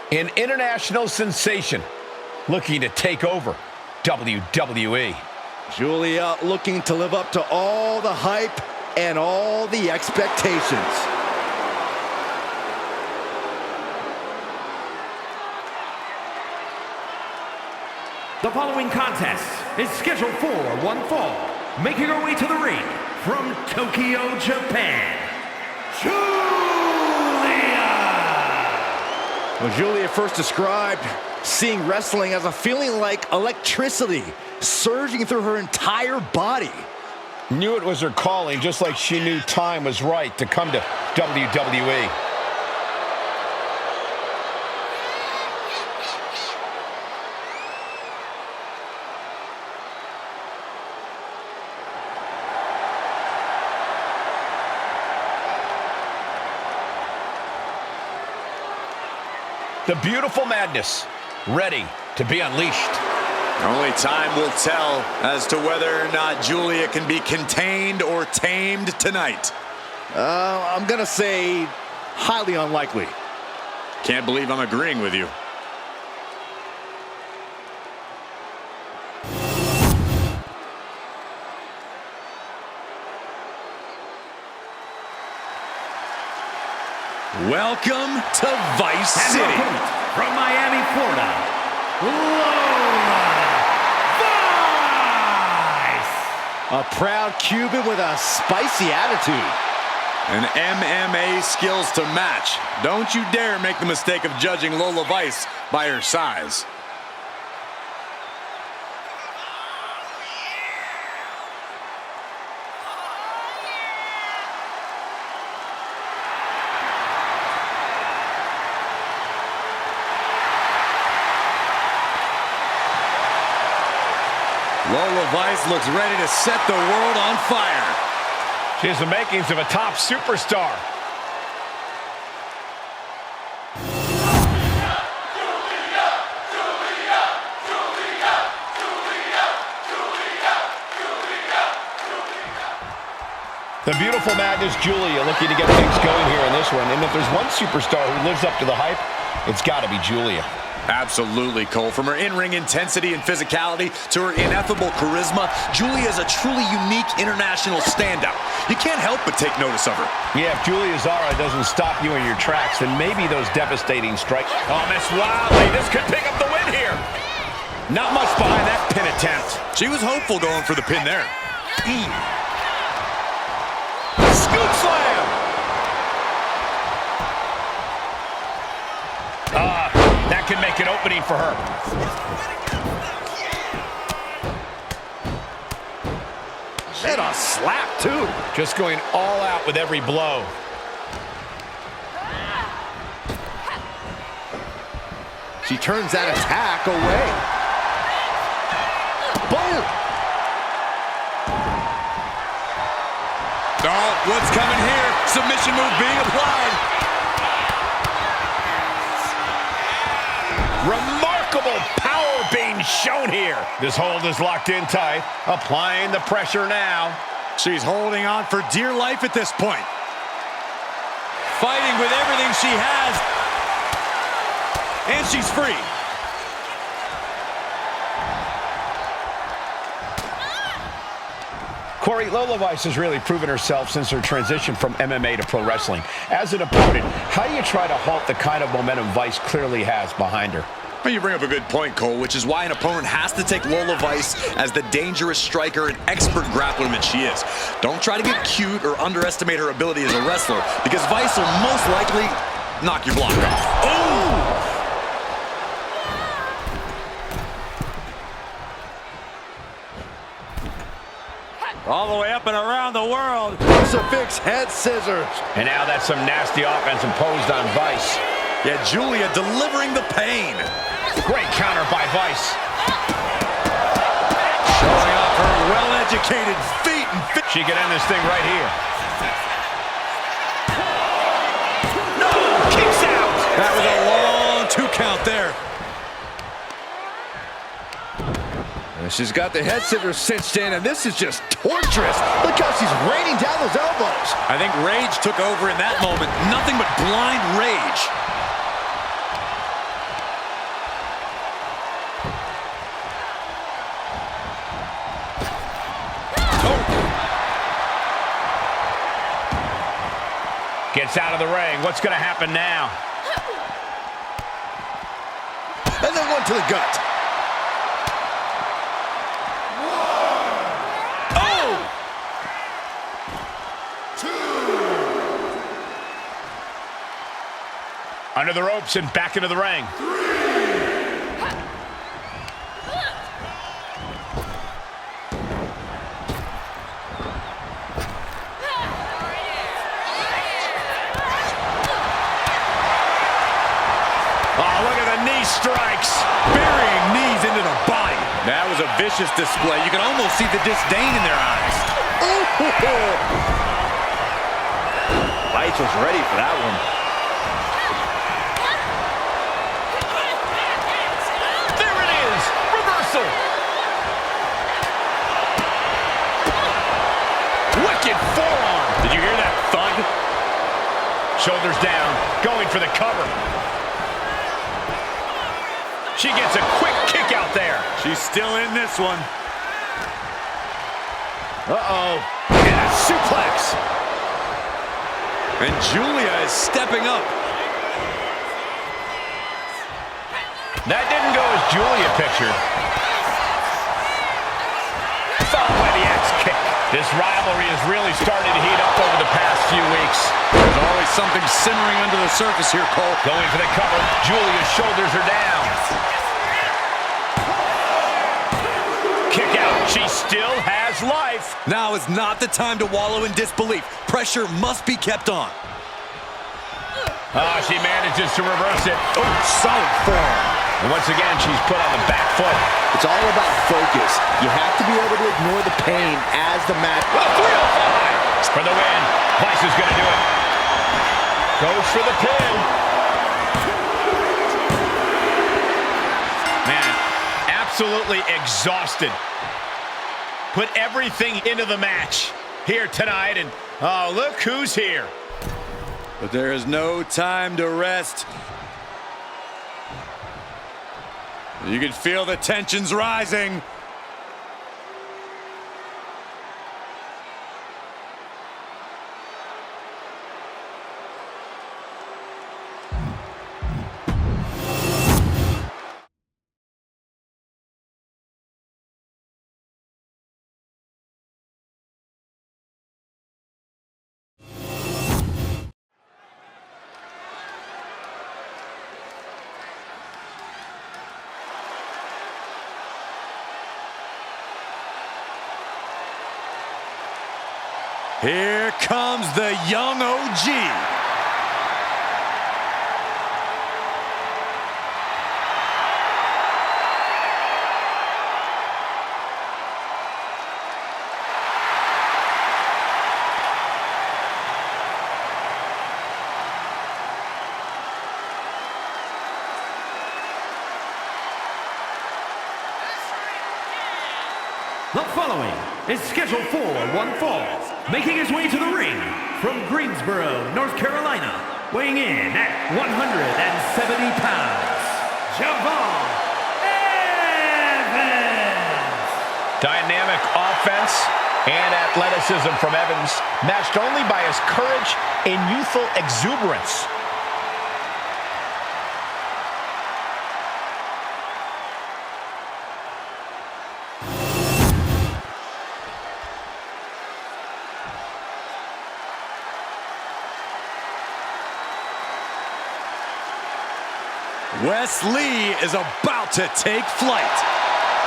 An international sensation looking to take over WWE. Julia looking to live up to all the hype and all the expectations. The following contest is scheduled for one fall. Making her way to the ring from Tokyo, Japan, Julia! Well, Julia first described seeing wrestling as a feeling like electricity surging through her entire body. Knew it was her calling, just like she knew time was right to come to WWE. The beautiful madness, ready to be unleashed. Only time will tell as to whether or not Julia can be contained or tamed tonight. I'm gonna say highly unlikely. Can't believe I'm agreeing with you. Welcome to Vice City. From Miami, Florida, Lola Vice! A proud Cuban with a spicy attitude. And MMA skills to match. Don't you dare make the mistake of judging Lola Vice by her size. Lola Vice looks ready to set the world on fire. She has the makings of a top superstar. The beautiful madness, Julia, looking to get things going here in this one. And if there's one superstar who lives up to the hype, it's got to be Julia. Absolutely, Cole. From her in-ring intensity and physicality to her ineffable charisma, Julia is a truly unique international standout. You can't help but take notice of her. Yeah, if Julia's aura doesn't stop you in your tracks, then maybe those devastating strikes. Oh, Miss Wildly, this could pick up the win here. Not much behind that pin attempt. She was hopeful going for the pin there. Scoop slam! That could make an opening for her. And a slap, too. Just going all out with every blow. She turns that attack away. Boom! Oh, what's coming here? Submission move being applied. Remarkable power being shown here. This hold is locked in tight. Applying the pressure now. She's holding on for dear life at this point. Fighting with everything she has. And she's free. Corey, Lola Vice has really proven herself since her transition from MMA to pro wrestling. As an opponent, how do you try to halt the kind of momentum Vice clearly has behind her? Well, you bring up a good point, Cole, which is why an opponent has to take Lola Vice as the dangerous striker and expert grappler that she is. Don't try to get cute or underestimate her ability as a wrestler, because Vice will most likely knock your block off. Oh! All the way up and around the world. Crucifix head scissors. And now that's some nasty offense imposed on Vice. Yeah, Julia delivering the pain. Great counter by Vice. Showing off her well-educated feet and fit. She could end this thing right here. No! Kicks out! That was a long 2 count there. And she's got the head scissors cinched in, and this is just torturous. Look how she's raining down those elbows. I think rage took over in that moment. Nothing but blind rage. Gets out of the ring. What's going to happen now? And then one to the gut. Oh! Under the ropes and back into the ring. Oh, look at the knee strikes. Burying knees into the body. That was a vicious display. You can almost see the disdain in their eyes. Vice was ready for that one. There it is. Reversal. Wicked forearm. Did you hear that thud? Shoulders down. Going for the cover. She gets a quick kick out there. She's still in this one. Uh-oh. And a suplex. And Julia is stepping up. That didn't go as Julia pictured. Followed by the X-kick. This rivalry has really started to heat up over the past few weeks. There's always something simmering under the surface here, Cole. Going for the cover. Julia's shoulders are down. Kick out. She still has life. Now is not the time to wallow in disbelief. Pressure must be kept on. Oh, she manages to reverse it. Oh, solid form. And once again, she's put on the back foot. It's all about focus. You have to be able to ignore the pain as the match. Oh, 305 for the win. Vice is going to do it. Goes for the pin. Man, absolutely exhausted. Put everything into the match here tonight, and oh, look who's here. But there is no time to rest. You can feel the tensions rising. Here comes the young OG. The following is scheduled for one fall. Making his way to the ring from Greensboro, North Carolina, weighing in at 170 pounds, Javon Evans. Dynamic offense and athleticism from Evans, matched only by his courage and youthful exuberance. Wes Lee is about to take flight.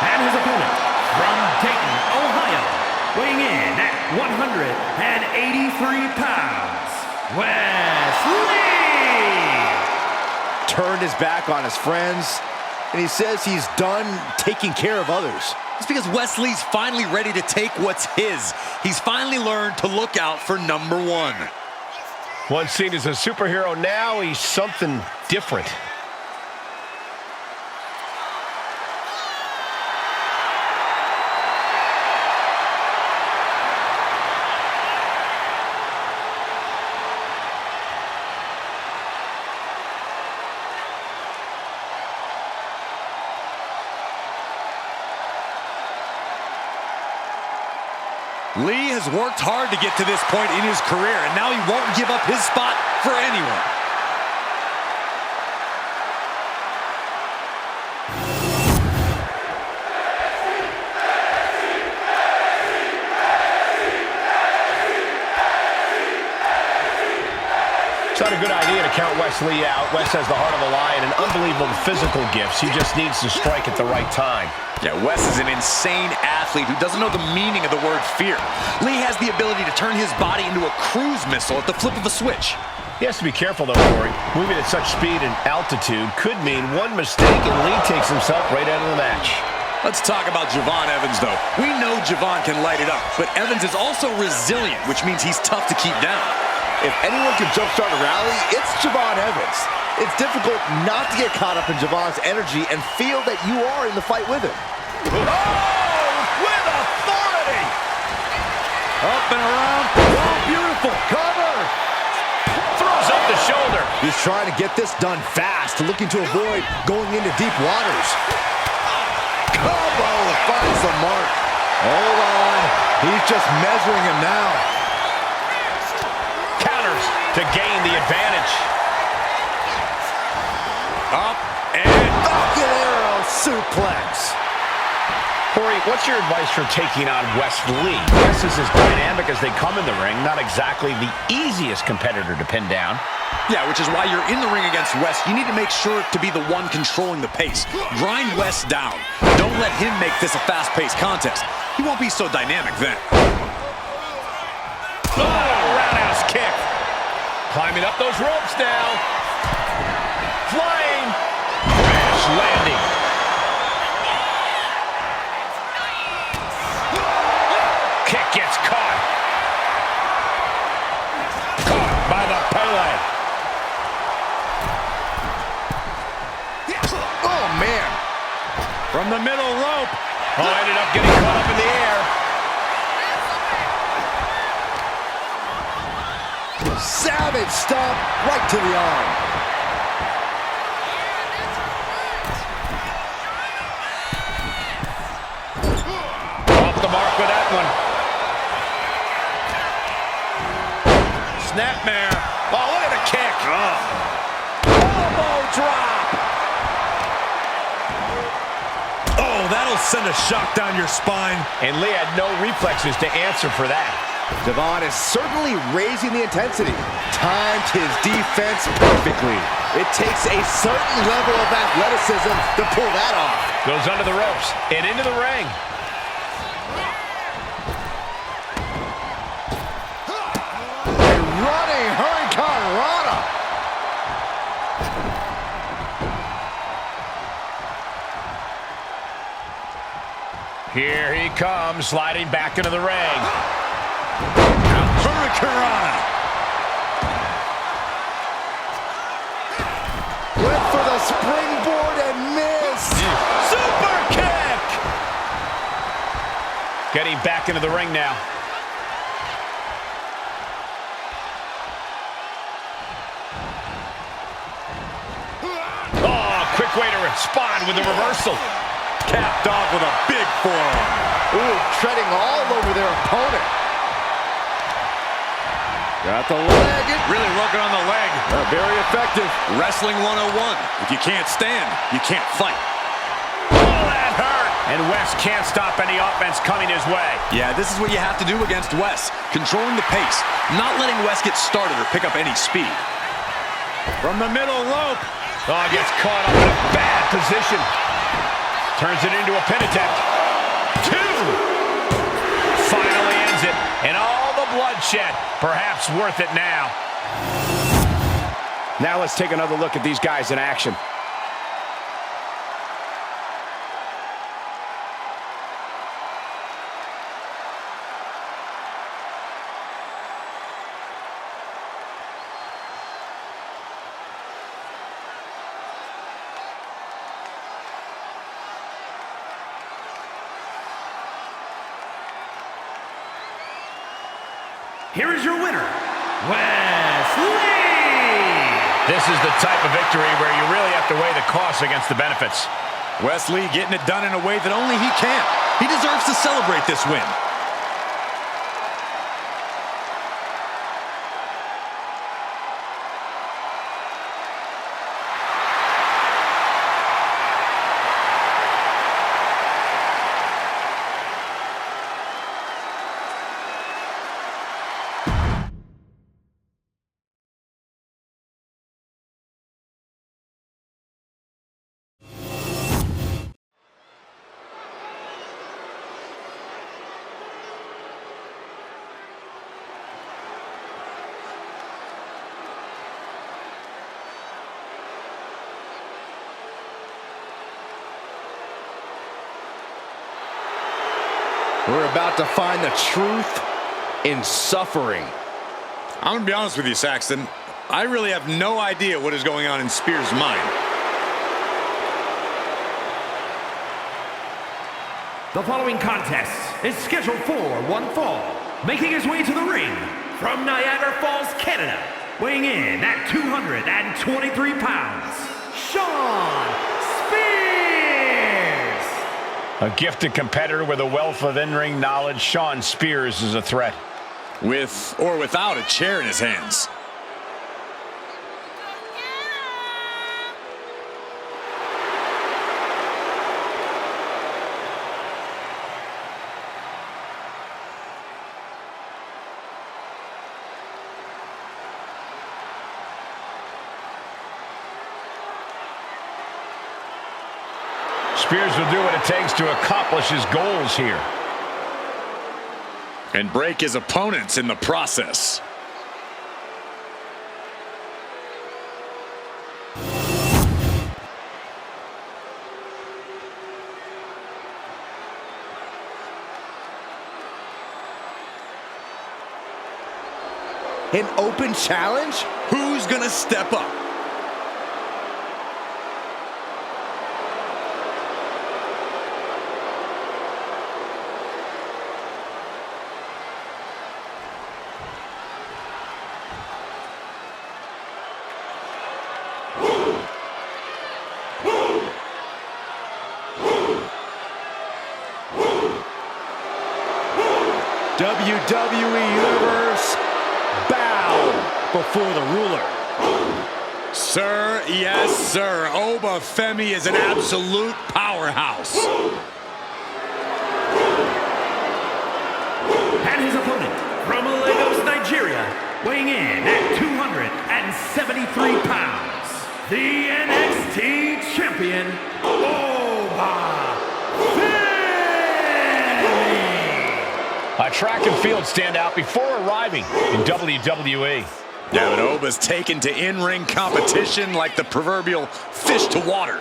And his opponent from Dayton, Ohio, weighing in at 183 pounds, Wes Lee. Turned his back on his friends, and he says he's done taking care of others. It's because Wes Lee's finally ready to take what's his. He's finally learned to look out for number one. Once seen as a superhero, now he's something different. Lee has worked hard to get to this point in his career, and now he won't give up his spot for anyone. It's not a good idea to count Wes Lee out. Wes has the heart of a lion and unbelievable physical gifts. He just needs to strike at the right time. Yeah, Wes is an insane athlete who doesn't know the meaning of the word fear. Lee has the ability to turn his body into a cruise missile at the flip of a switch. He has to be careful, though, Corey. Moving at such speed and altitude could mean one mistake and Lee takes himself right out of the match. Let's talk about Javon Evans, though. We know Javon can light it up, but Evans is also resilient, which means he's tough to keep down. If anyone can jumpstart a rally, it's Javon Evans. It's difficult not to get caught up in Javon's energy and feel that you are in the fight with him. Oh, with authority! Up and around. Oh, beautiful. Cover. Throws up the shoulder. He's trying to get this done fast, looking to avoid going into deep waters. Combo finds the mark. Hold on. He's just measuring him now. To gain the advantage. Up and Buckalero suplex. Corey, what's your advice for taking on Wes Lee? Wes is as dynamic as they come in the ring, not exactly the easiest competitor to pin down. yeah, which is why you're in the ring against Wes. You need to make sure to be the one controlling the pace. Grind Wes down. Don't let him make this a fast-paced contest. He won't be so dynamic then. Oh, roundhouse kick. Climbing up those ropes now. Flying. Crash landing. Kick gets caught. Caught by the Pele. Oh, man. From the middle rope. Oh, ended up getting caught up in the air. Savage stomp right to the arm. Off the mark with that one. Snapmare. Oh, look at the kick. Elbow drop. Oh, that'll send a shock down your spine. And Lee had no reflexes to answer for that. Javon is certainly raising the intensity. Timed his defense perfectly. It takes a certain level of athleticism to pull that off. Goes under the ropes and into the ring. A running Hurricane Rana. Here he comes, sliding back into the ring. Hurricane. Went for the springboard and missed. Super kick! Getting back into the ring now. Oh, quick way to respond with the reversal. Capped off with a big forearm. Ooh, treading all over their opponent. Got the leg. Really working on the leg. Very effective. Wrestling 101. If you can't stand, you can't fight. Oh, that hurt! And Wes can't stop any offense coming his way. Yeah, this is what you have to do against Wes. Controlling the pace. Not letting Wes get started or pick up any speed. From the middle rope. Oh, gets caught up in a bad position. Turns it into a pin attempt. 2! Finally ends it. And all the bloodshed. Perhaps worth it now. Now let's take another look at these guys in action. Here is your winner, Wes Lee! This is the type of victory where you really have to weigh the costs against the benefits. Wes Lee getting it done in a way that only he can. He deserves to celebrate this win. We're about to find the truth in suffering. I'm going to be honest with you, Saxton. I really have no idea what is going on in Spears' mind. The following contest is scheduled for one fall. Making his way to the ring from Niagara Falls, Canada, weighing in at 223 pounds, Shawn Spears! A gifted competitor with a wealth of in-ring knowledge, Shawn Spears is a threat. With or without a chair in his hands. Spears will do what it takes to accomplish his goals here. And break his opponents in the process. An open challenge? Who's gonna step up? WWE Universe, bow before the ruler. Sir, yes, sir. Obafemi is an absolute powerhouse. And his opponent from Lagos, Nigeria, weighing in at 273 pounds, the NXT champion, Obafemi! A track and field standout before arriving in WWE. Yeah, but Oba's taken to in-ring competition like the proverbial fish to water.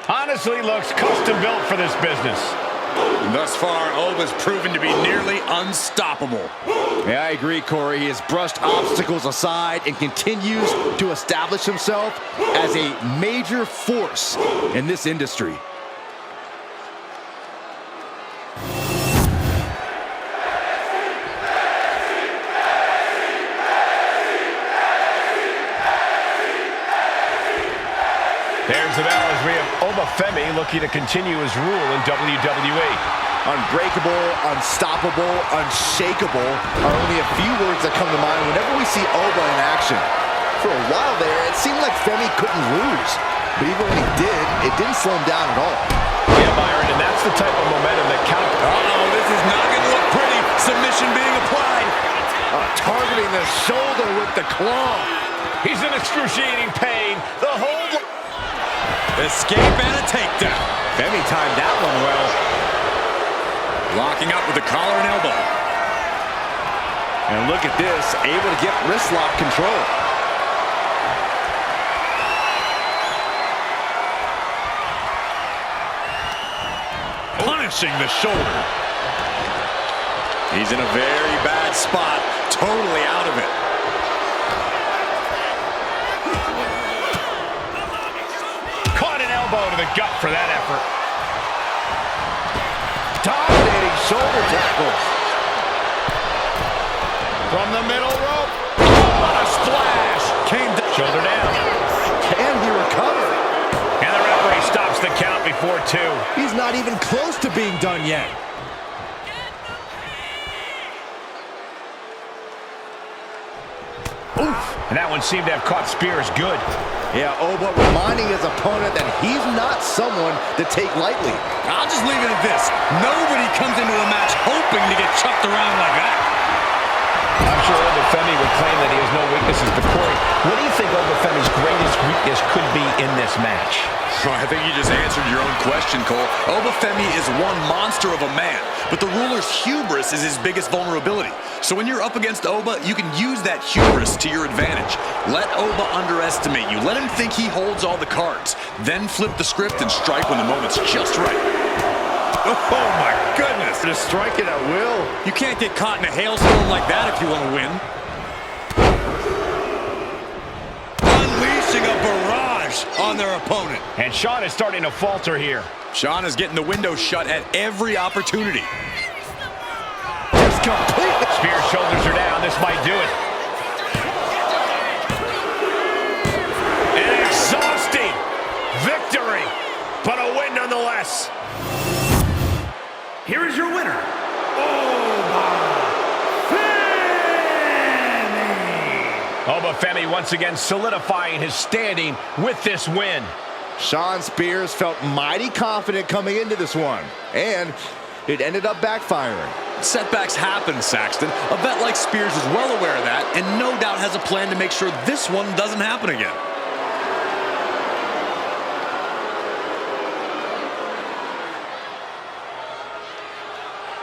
Honestly looks custom built for this business. Thus far, Oba's proven to be nearly unstoppable. Yeah, I agree, Corey. He has brushed obstacles aside and continues to establish himself as a major force in this industry. There's the bell as we have Obafemi looking to continue his rule in WWE. Unbreakable, unstoppable, unshakable are only a few words that come to mind whenever we see Oba in action. For a while there, it seemed like Femi couldn't lose. But even when he did, it didn't slow him down at all. Yeah, Byron, and that's the type of momentum that counts. Uh-oh, this is not going to look pretty. Submission being applied. Targeting the shoulder with the claw. He's in excruciating pain. The hold. Escape and a takedown. Femi timed that one well. Locking up with the collar and elbow. And look at this, able to get wrist lock control. Punishing the shoulder. He's in a very bad spot, totally out of it. Caught an elbow to the gut for that effort. Dominating shoulder tackles. From the middle rope. Oh, what a splash. Came down. Shoulder down. Can he recover? And the referee stops the count before 2. He's not even close to being done yet. Oof. And that one seemed to have caught Spears good. Yeah, Oba reminding his opponent that he's not someone to take lightly. I'll just leave it at this. Nobody comes into a match hoping to get chucked around like that. I'm sure Obafemi would claim that he has no weaknesses, but Corey, what do you think Obafemi's greatest weakness could be in this match? I think you just answered your own question, Cole. Obafemi is one monster of a man, but the ruler's hubris is his biggest vulnerability. So when you're up against Oba, you can use that hubris to your advantage. Let Oba underestimate you. Let him think he holds all the cards. Then flip the script and strike when the moment's just right. Oh my goodness! Just strike it at will. You can't get caught in a hailstorm like that if you want to win. Unleashing a barrage on their opponent. And Shawn is starting to falter here. Shawn is getting the window shut at every opportunity. Just completely. Spear's shoulders are down. This might do it. An exhausting victory, but a win nonetheless. Here is your winner, Obafemi once again solidifying his standing with this win. Shawn Spears felt mighty confident coming into this one, and it ended up backfiring. Setbacks happen, Saxton. A vet like Spears is well aware of that, and no doubt has a plan to make sure this one doesn't happen again.